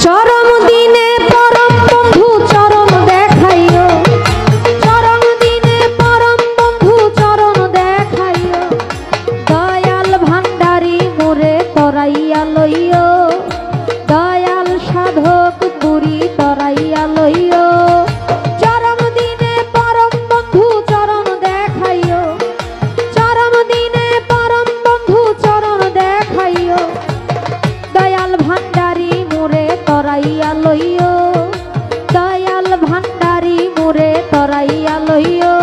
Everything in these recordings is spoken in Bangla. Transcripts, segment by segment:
চরম দিনে পরম বন্ধু চরণ দেখাইও, চরম দিনে পরম বন্ধু চরণ দেখাইও, দয়াল ভান্ডারী মোরে তরাইয়া লইও, দয়াল সাধক পুরী তরাইয়া লইও। চরম দিনে পরম বন্ধু চরণ দেখাইও, চরম দিনে পরম বন্ধু চরণ দেখাইও, দয়াল ভান্ডারী মোরে তরাইয়া লইও, দয়াল ভান্ডারী মোরে তরাইয়া লইও।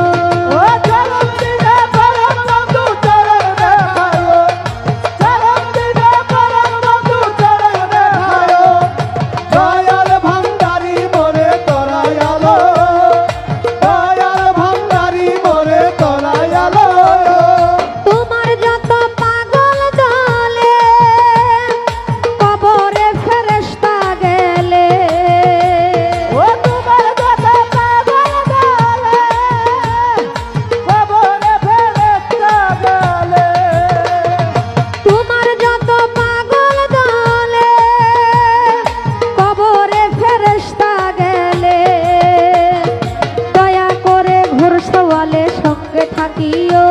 থাকিও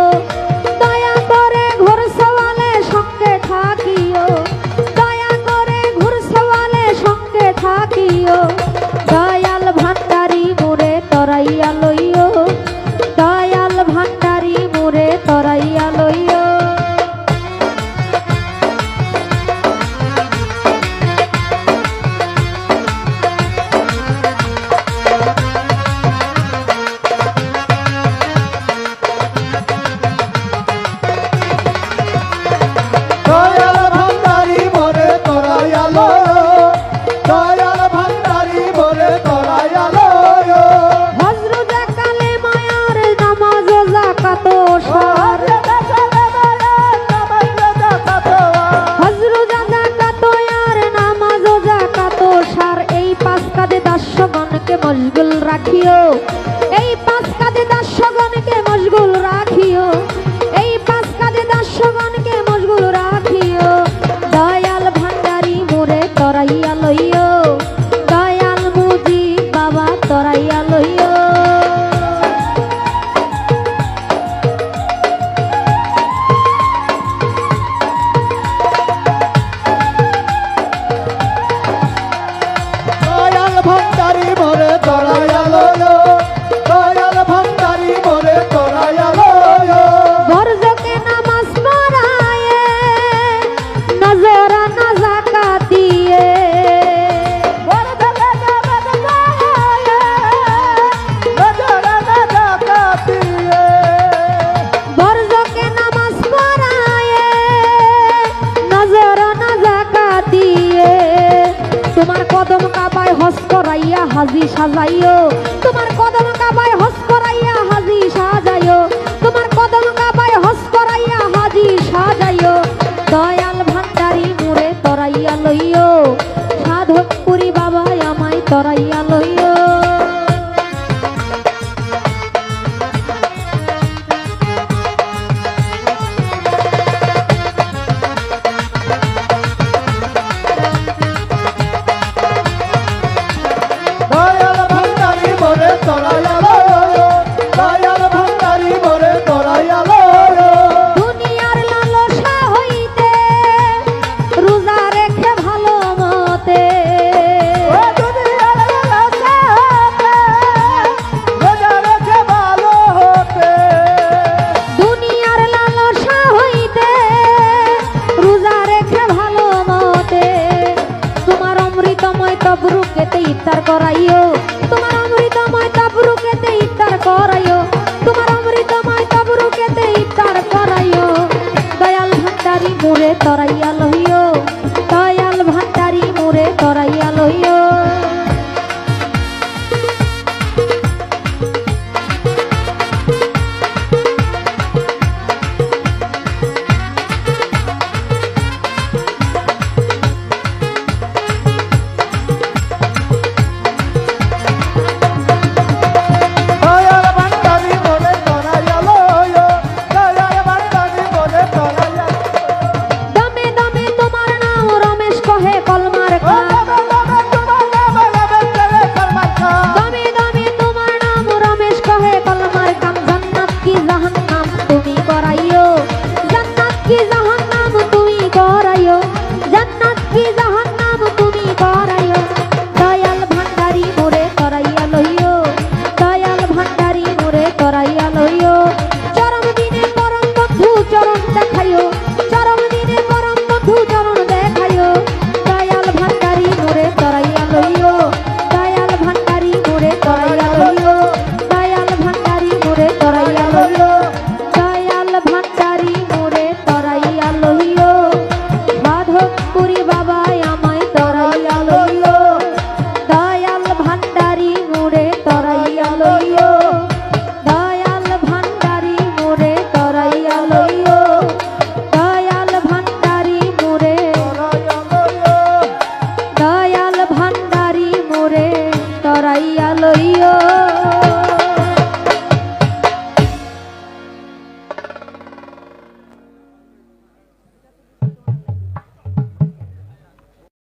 দয়া করে ঘর সওয়ালে সঙ্গে থাকিও, দয়া করে ঘর সওয়ালে সঙ্গে থাকিও, দয়াল ভান্ডারী মোরে তরাইয়া লইও, দয়াল ভান্ডারী মোরে তরাইয়া লইও। মশগুল রাখিও এই পাঁচ কাঁধে দাস্যগণকে মশগুল রাখিও, এই পাঁচ কাঁধে দাস্যগণকে মশগুল রাখিও, দয়াল ভান্ডারী মোরে তরাইয়া লইও, দয়াল মুজিব বাবা তরাইয়া লইও। তোমার কদম কাবায় হস করাইয়া হাজি সাজাইও, তোমার কদম কাবায় হস করাইয়া হাজি সাজাইও, তোমার কদম কাবায় হস করাইয়া হাজি সাজাইও, দয়াল ভান্ডারী মোরে তরাইয়া লইও, সাধক পুরী বাবা আমায় তরাইয়া লইও। দুনিয়ার লালসা হইতে রোজা রেখে ভালো মতে, দুনিয়ার লালসা হইতে রোজা রেখে ভালো মতে, তোমার অমৃতময় তবরুকেতে ইফতার করাইও, তোমার অমৃতময় তবরুকেতে ইফতার করাইও, তোমার অমৃতময় তবরুকেতে ইফতার করাইও, দয়াল ভান্ডারী মোরে তরাইয়া লইও, দয়াল ভান্ডারী মোরে তরাইয়া লইও। দমে দমে উড়াইয়া লইও।